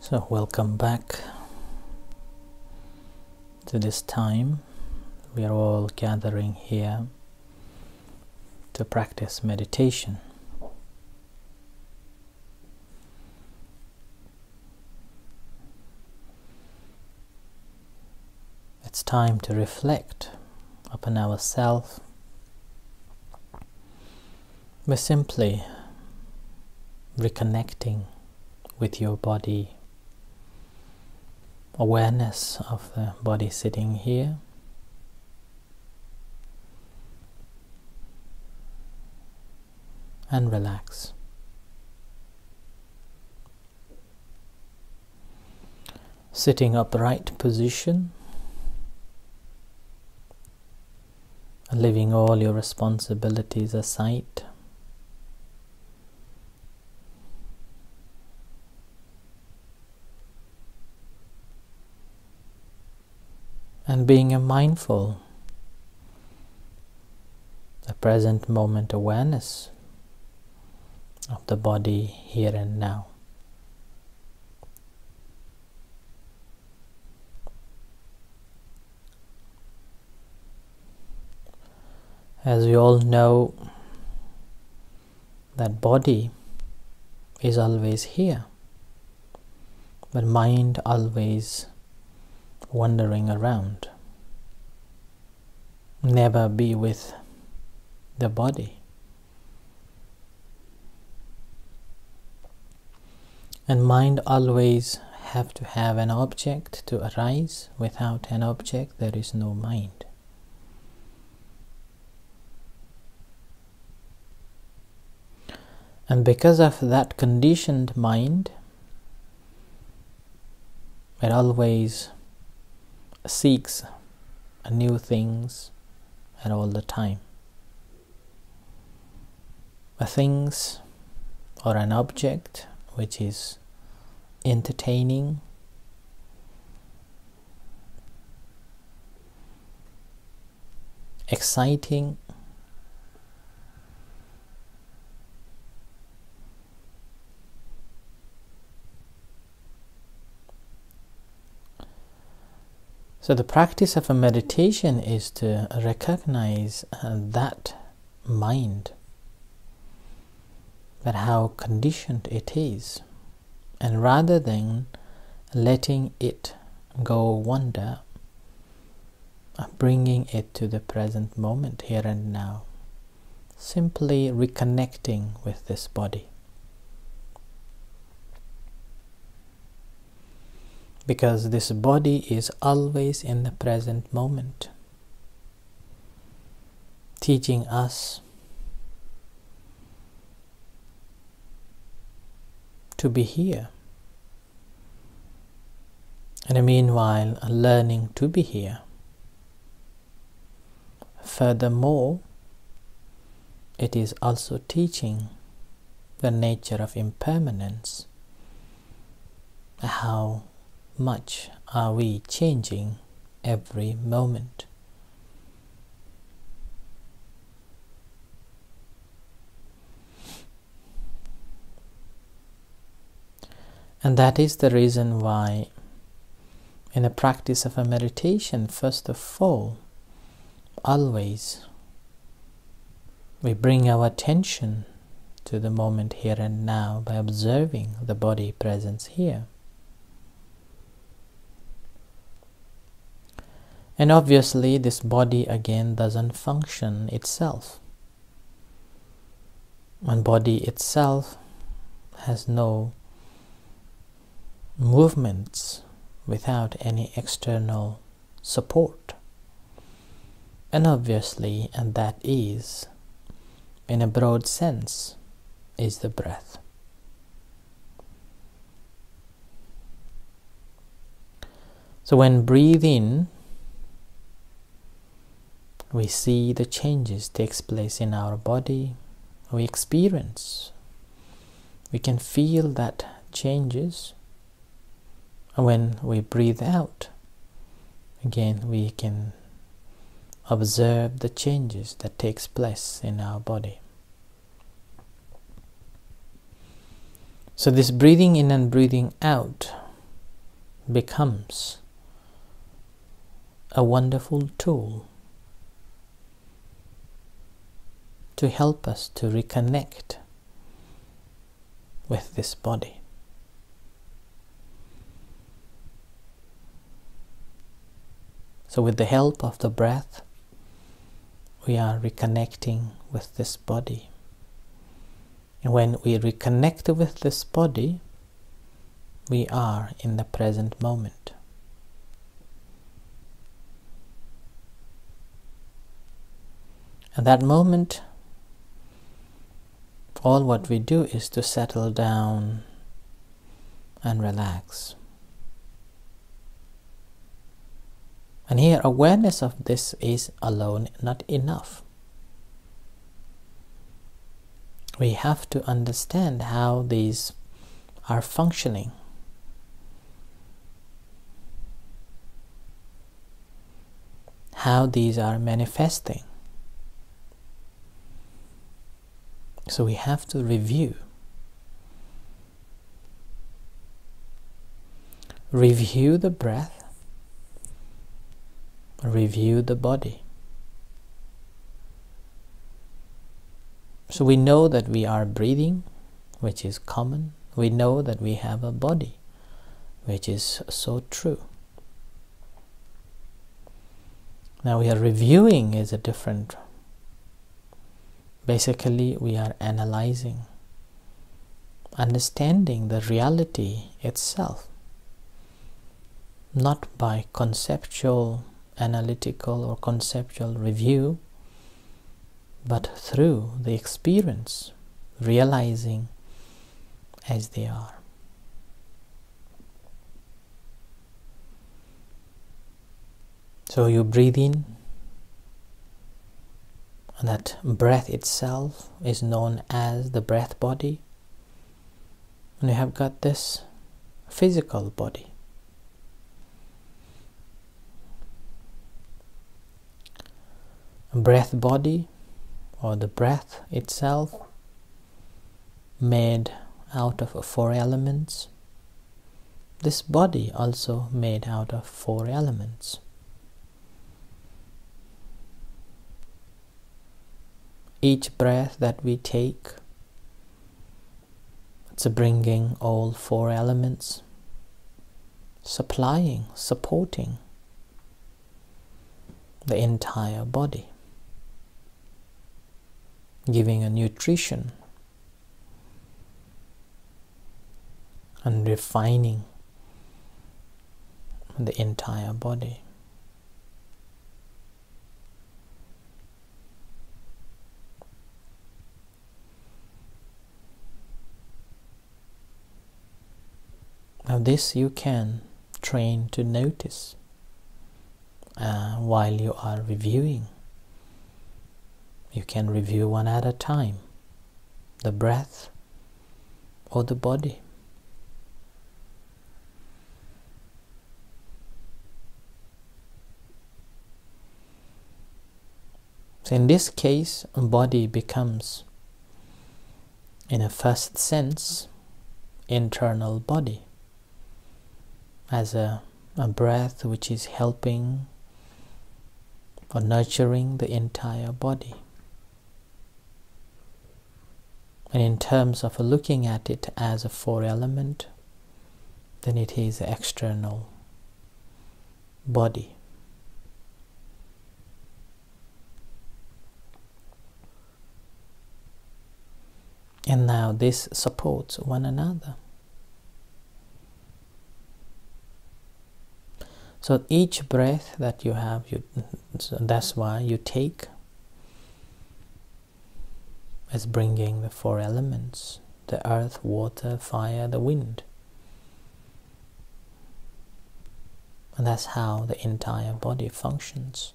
So welcome back to this time. We are all gathering here to practice meditation. It's time to reflect upon ourselves. We're simply reconnecting with your body, awareness of the body sitting here, and relax. Sitting upright position, leaving all your responsibilities aside. And being mindful, the present moment awareness of the body here and now. As we all know, that body is always here, but mind always wandering around. Never be with the body. And mind always have to have an object to arise. Without an object there is no mind. And because of that conditioned mind, it always seeks new things at all the time. Things or an object which is entertaining, exciting, so the practice of a meditation is to recognize that mind, that how conditioned it is, and rather than letting it go wander, bringing it to the present moment here and now, simply reconnecting with this body. Because this body is always in the present moment, teaching us to be here, and meanwhile learning to be here. Furthermore, it is also teaching the nature of impermanence. How much are we changing every moment? And that is the reason why in the practice of a meditation, first of all, always we bring our attention to the moment here and now by observing the body presence here. And obviously this body again doesn't function itself. And body itself has no movements without any external support. And obviously, and that is, in a broad sense, is the breath. So when breathe in, we see the changes takes place in our body. We experience. We can feel that changes. When we breathe out, again we can observe the changes that takes place in our body. So this breathing in and breathing out becomes a wonderful tool to help us to reconnect with this body. So with the help of the breath, we are reconnecting with this body. And when we reconnect with this body, we are in the present moment. At that moment, all what we do is to settle down and relax. And here, awareness of this is alone not enough. We have to understand how these are functioning. How these are manifesting. So we have to review. Review the breath. Review the body. So we know that we are breathing, which is common. We know that we have a body, which is so true. Now we are reviewing is a different. Basically, we are analyzing, understanding the reality itself, not by conceptual, analytical or conceptual review, but through the experience, realizing as they are. So you breathe in, and that breath itself is known as the breath body. And you have got this physical body. A breath body, or the breath itself, made out of 4 elements. This body also made out of 4 elements. Each breath that we take, it's bringing all 4 elements, supplying, supporting the entire body, giving a nutrition and refining the entire body. Now this you can train to notice while you are reviewing. You can review one at a time, the breath or the body. So in this case, body becomes, in a first sense, internal body, as a breath which is helping or nurturing the entire body. And in terms of looking at it as a 4 element, then it is the external body. And now this supports one another. So each breath that you have, so that's why you take, is bringing the 4 elements, the earth, water, fire, the wind. And that's how the entire body functions.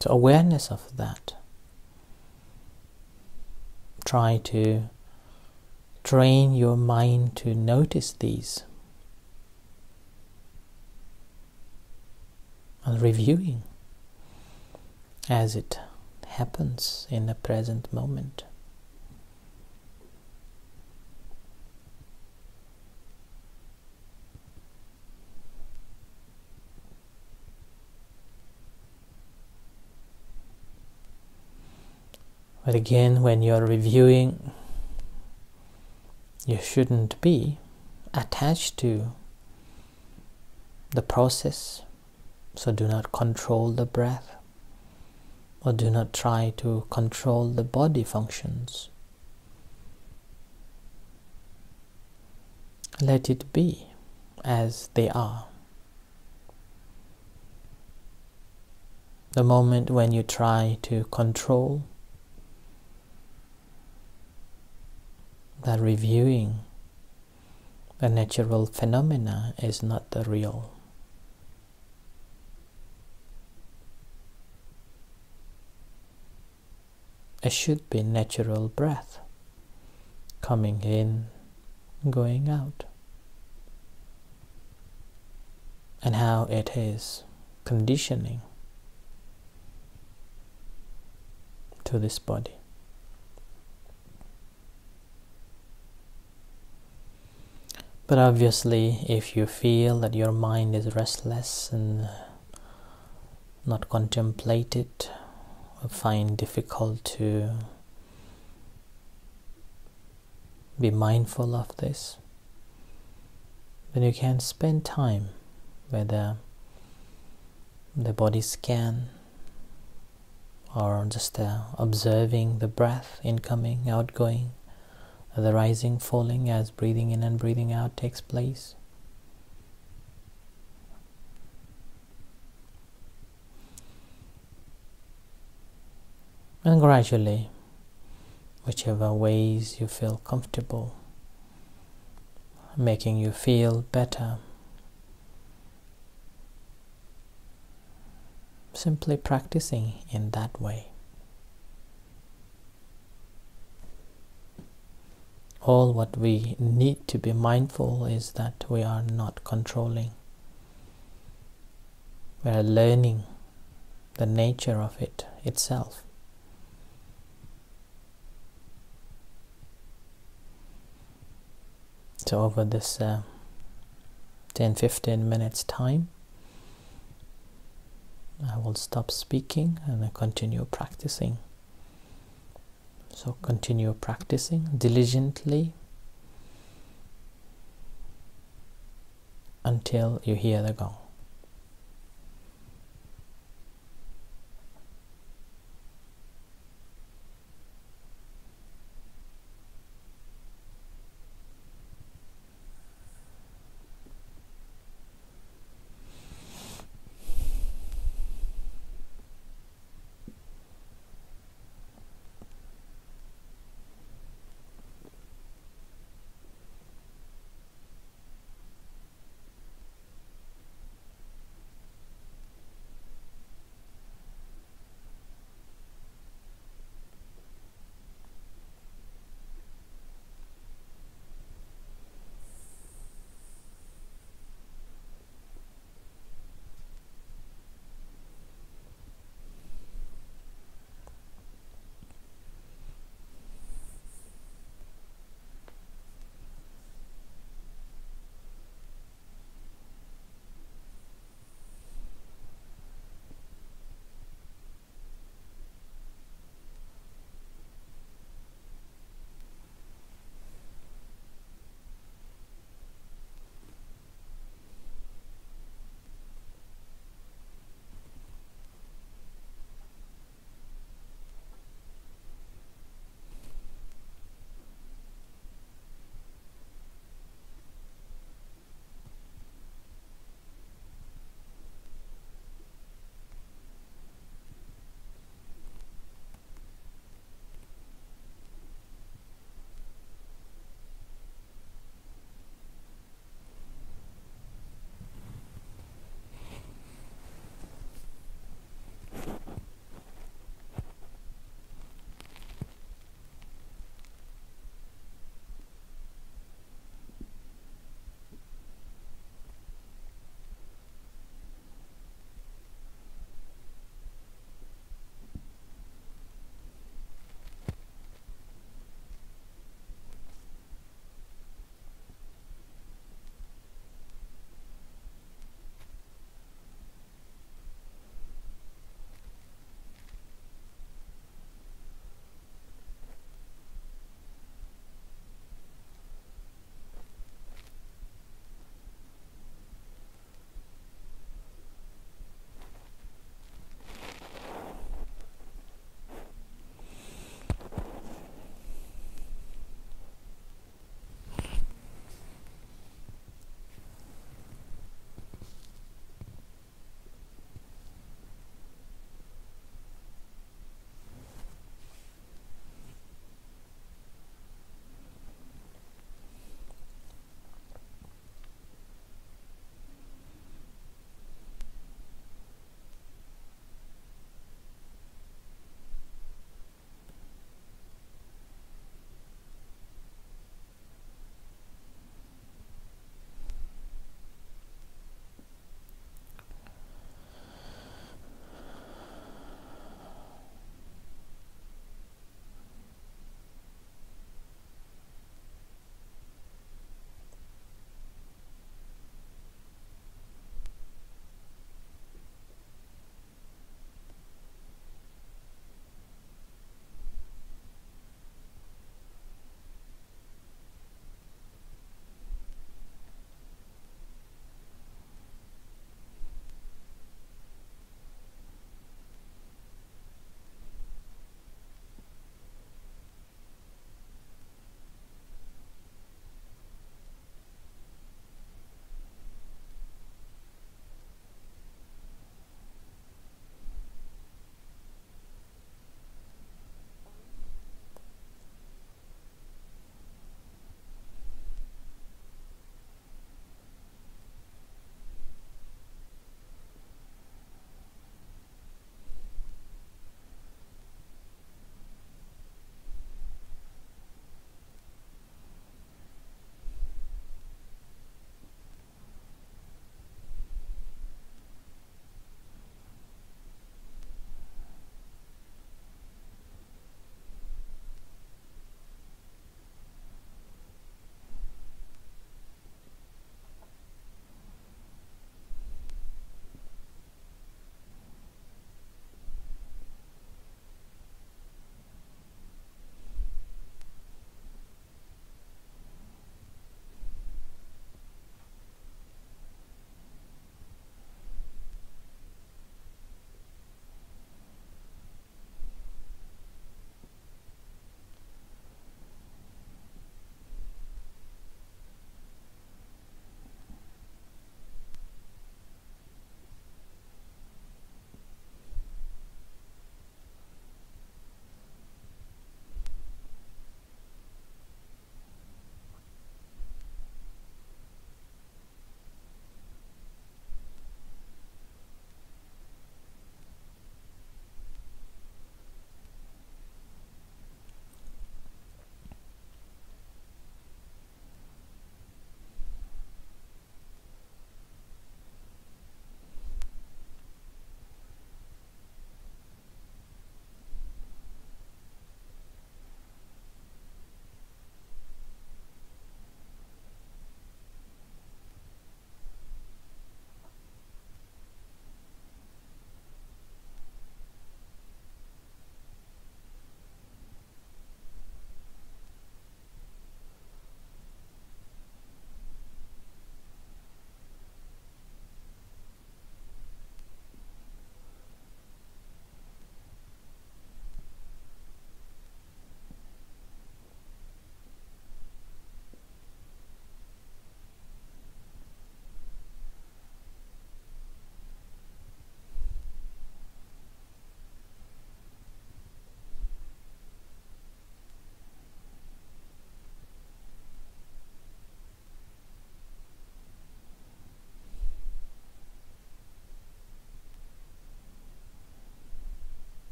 So awareness of that. Try to train your mind to notice these and reviewing as it happens in the present moment. But again, when you're reviewing, you shouldn't be attached to the process. So do not control the breath, or do not try to control the body functions. Let it be as they are. The moment when you try to control, that reviewing the natural phenomena is not the real. It should be natural breath, coming in, going out, and how it is conditioning to this body. But obviously, if you feel that your mind is restless and not contemplated, or find difficult to be mindful of this, then you can spend time whether the body scan or just observing the breath incoming, outgoing, the rising, falling as breathing in and breathing out takes place. And gradually, whichever ways you feel comfortable, making you feel better, simply practicing in that way. All what we need to be mindful is that we are not controlling. We are learning the nature of it itself. So over this 10-15 minutes time, I will stop speaking and I continue practicing. So continue practicing diligently until you hear the gong.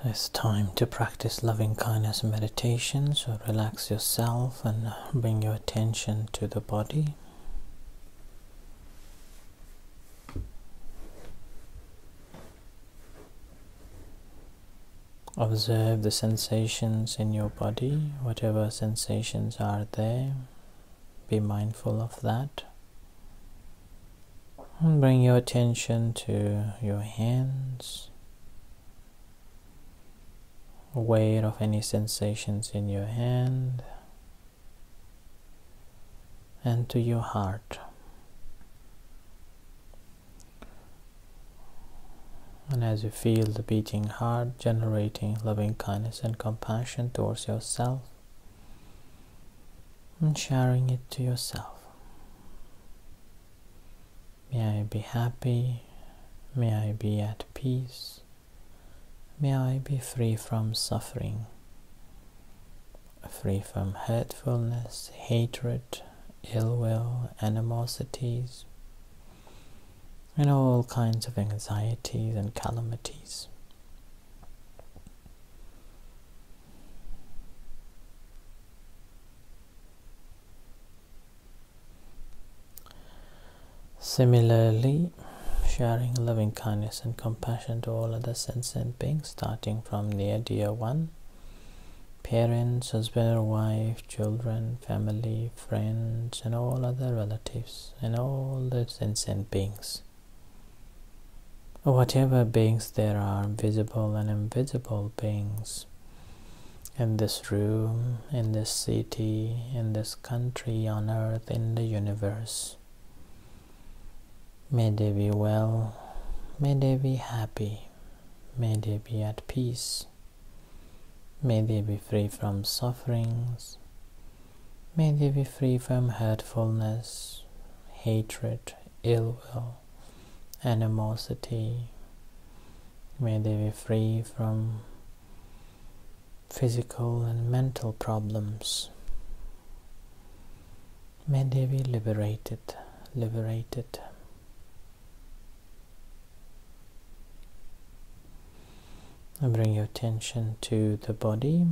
It's time to practice loving kindness meditation, so relax yourself and bring your attention to the body. Observe the sensations in your body, whatever sensations are there, be mindful of that. And bring your attention to your hands, aware of any sensations in your hand, and to your heart. And as you feel the beating heart generating loving kindness and compassion towards yourself, and sharing it to yourself. May I be happy, may I be at peace, may I be free from suffering, free from hurtfulness, hatred, ill will, animosities, and all kinds of anxieties and calamities. Similarly, sharing loving kindness and compassion to all other sentient beings, starting from near dear one, parents, husband or wife, children, family, friends, and all other relatives, and all the sentient beings. Whatever beings there are, visible and invisible beings, in this room, in this city, in this country, on earth, in the universe, may they be well, may they be happy, may they be at peace, may they be free from sufferings, may they be free from hurtfulness, hatred, ill will, animosity, may they be free from physical and mental problems, may they be liberated. And bring your attention to the body,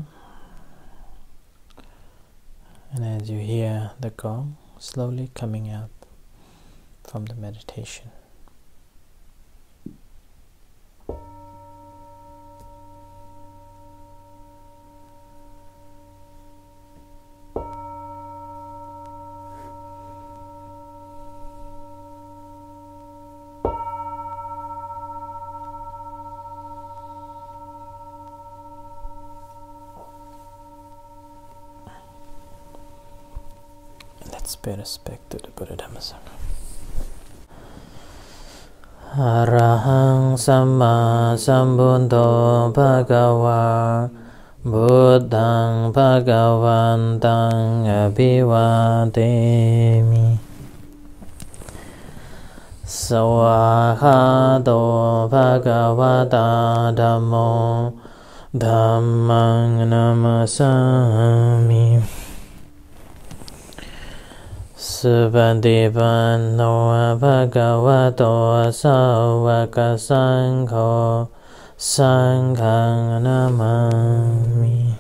and as you hear the gong slowly coming out from the meditation, let's pay respect to the Buddha Dhamma Sangha. Arahang Samma Sambuddho Bhagava Buddhaṃ Bhagavantaṃ Abhivademi. Sawakhato Bhagavata Dhammo Dhammaṃ Namasami. Subhadipano Bhagavato Sāvaka Saṅgho Saṅghang Namami.